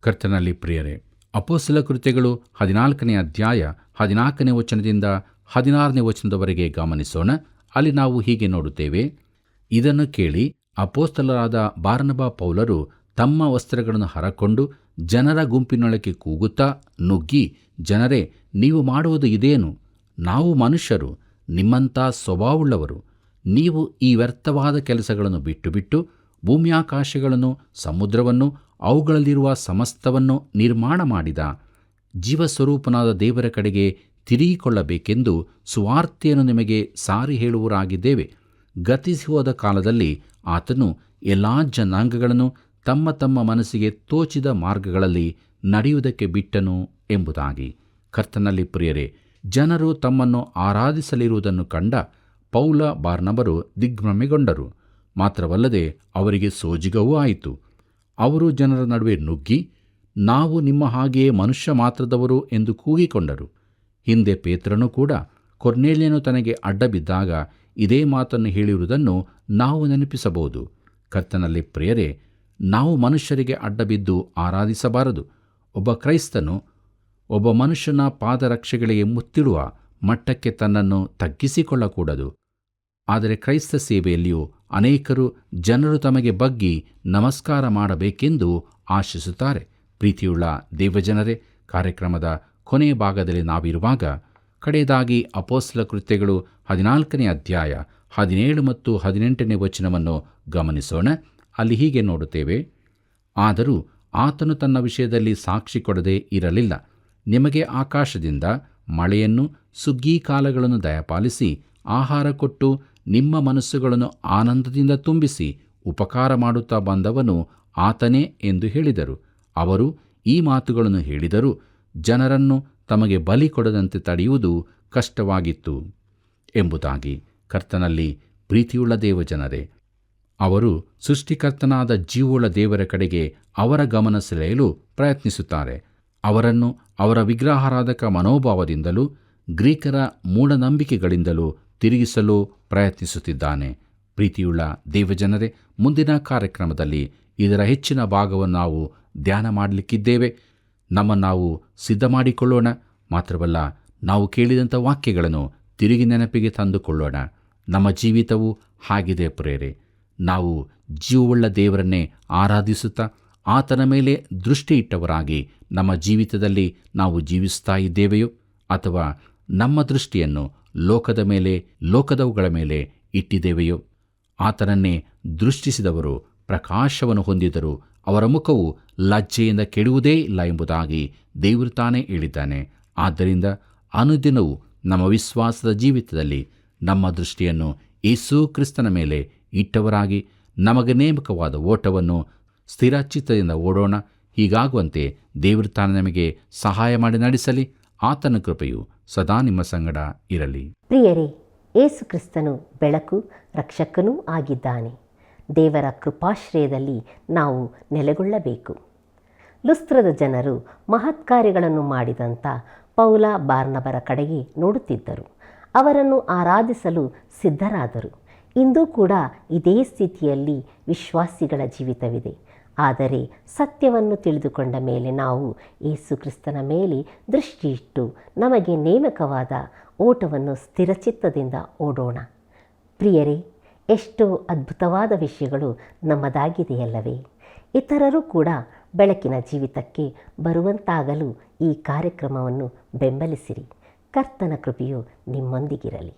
ಕರ್ತನಲ್ಲಿ ಪ್ರಿಯರೇ, ಅಪೊಸ್ತಲ ಕೃತ್ಯಗಳು 14ನೇ ಅಧ್ಯಾಯ 14ನೇ ವಚನದಿಂದ 16ನೇ ವಚನದವರೆಗೆ ಗಮನಿಸೋಣ. ಅಲ್ಲಿ ನಾವು ಹೀಗೆ ನೋಡುತ್ತೇವೆ, ಇದನ್ನು ಕೇಳಿ ಅಪೊಸ್ತಲರಾದ ಬಾರ್ನಬ ಪೌಲರು ತಮ್ಮ ವಸ್ತ್ರಗಳನ್ನು ಹರಕೊಂಡು ಜನರ ಗುಂಪಿನೊಳಗೆ ಕೂಗುತ್ತಾ ನುಗ್ಗಿ, ಜನರೇ, ನೀವು ಮಾಡುವುದು ಇದೇನು? ನಾವು ಮನುಷ್ಯರು, ನಿಮ್ಮಂಥ ಸ್ವಭಾವವುಳ್ಳವರು. ನೀವು ಈ ವ್ಯರ್ಥವಾದ ಕೆಲಸಗಳನ್ನು ಬಿಟ್ಟು ಭೂಮ್ಯಾಕಾಶಗಳನ್ನು, ಸಮುದ್ರವನ್ನು, ಅವುಗಳಲ್ಲಿರುವ ಸಮಸ್ತವನ್ನು ನಿರ್ಮಾಣ ಮಾಡಿದ ಜೀವಸ್ವರೂಪನಾದ ದೇವರ ಕಡೆಗೆ ತಿರುಗಿಕೊಳ್ಳಬೇಕೆಂದು ಸುವಾರ್ತೆಯನ್ನು ನಿಮಗೆ ಸಾರಿ ಹೇಳುವರಾಗಿದ್ದೇವೆ. ಗತಿಸಿ ಹೋದ ಕಾಲದಲ್ಲಿ ಆತನು ಎಲ್ಲ ಜನಾಂಗಗಳನ್ನು ತಮ್ಮ ತಮ್ಮ ಮನಸ್ಸಿಗೆ ತೋಚಿದ ಮಾರ್ಗಗಳಲ್ಲಿ ನಡೆಯುವುದಕ್ಕೆ ಬಿಟ್ಟನು ಎಂಬುದಾಗಿ. ಕರ್ತನಲ್ಲಿ ಪ್ರಿಯರೇ, ಜನರು ತಮ್ಮನ್ನು ಆರಾಧಿಸಲಿರುವುದನ್ನು ಕಂಡ ಪೌಲ ಬಾರ್ನಬರು ದಿಗ್ಭ್ರಮೆಗೊಂಡರು. ಮಾತ್ರವಲ್ಲದೆ ಅವರಿಗೆ ಸೋಜಿಗವೂ ಆಯಿತು. ಅವರು ಜನರ ನಡುವೆ ನುಗ್ಗಿ, ನಾವು ನಿಮ್ಮ ಹಾಗೆಯೇ ಮನುಷ್ಯ ಮಾತ್ರದವರು ಎಂದು ಕೂಗಿಕೊಂಡರು. ಹಿಂದೆ ಪೇತ್ರನು ಕೂಡ ಕೊರ್ನೇಲ್ಯನು ತನಗೆ ಅಡ್ಡಬಿದ್ದಾಗ ಇದೇ ಮಾತನ್ನು ಹೇಳಿರುವುದನ್ನು ನಾವು ನೆನಪಿಸಬಹುದು. ಕರ್ತನಲ್ಲಿ ಪ್ರಿಯರೇ, ನಾವು ಮನುಷ್ಯರಿಗೆ ಅಡ್ಡಬಿದ್ದು ಆರಾಧಿಸಬಾರದು. ಒಬ್ಬ ಕ್ರೈಸ್ತನು ಒಬ್ಬ ಮನುಷ್ಯನ ಪಾದರಕ್ಷೆಗಳಿಗೆ ಮುತ್ತಿಡುವ ಮಟ್ಟಕ್ಕೆ ತನ್ನನ್ನು ತಗ್ಗಿಸಿಕೊಳ್ಳಕೂಡದು. ಆದರೆ ಕ್ರೈಸ್ತ ಸೇವೆಯಲ್ಲಿಯೂ ಅನೇಕರು ಜನರು ತಮಗೆ ಬಗ್ಗಿ ನಮಸ್ಕಾರ ಮಾಡಬೇಕೆಂದು ಆಶಿಸುತ್ತಾರೆ. ಪ್ರೀತಿಯುಳ್ಳ ದೇವಜನರೇ, ಕಾರ್ಯಕ್ರಮದ ಕೊನೆಯ ಭಾಗದಲ್ಲಿ ನಾವಿರುವಾಗ ಕಡೆಯದಾಗಿ ಅಪೊಸ್ತಲ ಕೃತ್ಯಗಳು 14ನೇ ಅಧ್ಯಾಯ 17 ಮತ್ತು 18ನೇ ವಚನವನ್ನು ಗಮನಿಸೋಣ. ಅಲ್ಲಿ ಹೀಗೆ ನೋಡುತ್ತೇವೆ, ಆದರೂ ಆತನು ತನ್ನ ವಿಷಯದಲ್ಲಿ ಸಾಕ್ಷಿ ಕೊಡದೇ ಇರಲಿಲ್ಲ. ನಿಮಗೆ ಆಕಾಶದಿಂದ ಮಳೆಯನ್ನು, ಸುಗ್ಗಿ ಕಾಲಗಳನ್ನು ದಯಪಾಲಿಸಿ ಆಹಾರ ಕೊಟ್ಟು ನಿಮ್ಮ ಮನಸ್ಸುಗಳನ್ನು ಆನಂದದಿಂದ ತುಂಬಿಸಿ ಉಪಕಾರ ಮಾಡುತ್ತಾ ಬಂದವನು ಆತನೇ ಎಂದು ಹೇಳಿದರು. ಅವರು ಈ ಮಾತುಗಳನ್ನು ಹೇಳಿದರೂ ಜನರನ್ನು ತಮಗೆ ಬಲಿ ಕೊಡದಂತೆ ತಡೆಯುವುದು ಕಷ್ಟವಾಗಿತ್ತು ಎಂಬುದಾಗಿ. ಕರ್ತನಲ್ಲಿ ಪ್ರೀತಿಯುಳ್ಳ ದೇವಜನರೇ, ಅವರು ಸೃಷ್ಟಿಕರ್ತನಾದ ಜೀವವುಳ್ಳ ದೇವರ ಕಡೆಗೆ ಅವರ ಗಮನ ಸೆಳೆಯಲು ಪ್ರಯತ್ನಿಸುತ್ತಾರೆ. ಅವರನ್ನು ಅವರ ವಿಗ್ರಹಾರಾಧಕ ಮನೋಭಾವದಿಂದಲೂ ಗ್ರೀಕರ ಮೂಢನಂಬಿಕೆಗಳಿಂದಲೂ ತಿರುಗಿಸಲು ಪ್ರಯತ್ನಿಸುತ್ತಿದ್ದಾನೆ. ಪ್ರೀತಿಯುಳ್ಳ ದೇವಜನರೇ, ಮುಂದಿನ ಕಾರ್ಯಕ್ರಮದಲ್ಲಿ ಇದರ ಹೆಚ್ಚಿನ ಭಾಗವನ್ನು ನಾವು ಧ್ಯಾನ ಮಾಡಲಿಕ್ಕಿದ್ದೇವೆ. ನಾವು ಸಿದ್ಧ ಮಾಡಿಕೊಳ್ಳೋಣ. ಮಾತ್ರವಲ್ಲ, ನಾವು ಕೇಳಿದಂಥ ವಾಕ್ಯಗಳನ್ನು ತಿರುಗಿ ನೆನಪಿಗೆ ತಂದುಕೊಳ್ಳೋಣ. ನಮ್ಮ ಜೀವಿತವು ಹಾಗಿದೆ ಪ್ರೇರೆ. ನಾವು ಜೀವವುಳ್ಳ ದೇವರನ್ನೇ ಆರಾಧಿಸುತ್ತಾ ಆತನ ಮೇಲೆ ದೃಷ್ಟಿ ಇಟ್ಟವರಾಗಿ ನಮ್ಮ ಜೀವಿತದಲ್ಲಿ ನಾವು ಜೀವಿಸ್ತಾ ಇದ್ದೇವೆಯೋ, ಅಥವಾ ನಮ್ಮ ದೃಷ್ಟಿಯನ್ನು ಲೋಕದ ಮೇಲೆ, ಲೋಕದವುಗಳ ಮೇಲೆ ಇಟ್ಟಿದ್ದೇವೆಯೋ? ಆತನನ್ನೇ ದೃಷ್ಟಿಸಿದವರು ಪ್ರಕಾಶವನ್ನು ಹೊಂದಿದರು, ಅವರ ಮುಖವು ಲಜ್ಜೆಯಿಂದ ಕೆಡುವುದೇ ಇಲ್ಲ ಎಂಬುದಾಗಿ ದೇವರು ತಾನೇ ಹೇಳಿದ್ದಾನೆ. ಆದ್ದರಿಂದ ಅನುದಿನವೂ ನಮ್ಮ ವಿಶ್ವಾಸದ ಜೀವಿತದಲ್ಲಿ ನಮ್ಮ ದೃಷ್ಟಿಯನ್ನು ಯೇಸು ಕ್ರಿಸ್ತನ ಮೇಲೆ ಇಟ್ಟವರಾಗಿ ನಮಗೆ ನೇಮಕವಾದ ಓಟವನ್ನು ಸ್ಥಿರಚಿತ್ತದಿಂದ ಓಡೋಣ. ಹೀಗಾಗುವಂತೆ ದೇವರು ತಾನೇ ನಮಗೆ ಸಹಾಯ ಮಾಡಿ ನಡೆಸಲಿ. ಆತನ ಕೃಪೆಯು ಸದಾ ನಿಮ್ಮ ಸಂಗಡ ಇರಲಿ. ಪ್ರಿಯರೇ, ಯೇಸು ಕ್ರಿಸ್ತನು ಬೆಳಕು, ರಕ್ಷಕನೂ ಆಗಿದ್ದಾನೆ. ದೇವರ ಕೃಪಾಶ್ರಯದಲ್ಲಿ ನಾವು ನೆಲೆಗೊಳ್ಳಬೇಕು. ಲುಸ್ತ್ರದ ಜನರು ಮಹತ್ಕಾರ್ಯಗಳನ್ನು ಮಾಡಿದಂಥ ಪೌಲ ಬಾರ್ನಬರ ಕಡೆಗೆ ನೋಡುತ್ತಿದ್ದರು. ಅವರನ್ನು ಆರಾಧಿಸಲು ಸಿದ್ಧರಾದರು. ಇಂದೂ ಕೂಡ ಇದೇ ಸ್ಥಿತಿಯಲ್ಲಿ ವಿಶ್ವಾಸಿಗಳ ಜೀವಿತವಿದೆ. ಆದರೆ ಸತ್ಯವನ್ನು ತಿಳಿದುಕೊಂಡ ಮೇಲೆ ನಾವು ಯೇಸು ಕ್ರಿಸ್ತನ ಮೇಲೆ ದೃಷ್ಟಿಯಿಟ್ಟು ನಮಗೆ ನೇಮಕವಾದ ಓಟವನ್ನು ಸ್ಥಿರಚಿತ್ತದಿಂದ ಓಡೋಣ. ಪ್ರಿಯರೇ, ಎಷ್ಟೋ ಅದ್ಭುತವಾದ ವಿಷಯಗಳು ನಮ್ಮದಾಗಿದೆಯಲ್ಲವೇ? ಇತರರು ಕೂಡ ಬೆಳಕಿನ ಜೀವಿತಕ್ಕೆ ಬರುವಂತಾಗಲು ಈ ಕಾರ್ಯಕ್ರಮವನ್ನು ಬೆಂಬಲಿಸಿರಿ. ಕರ್ತನ ಕೃಪೆಯು ನಿಮ್ಮೊಂದಿಗಿರಲಿ.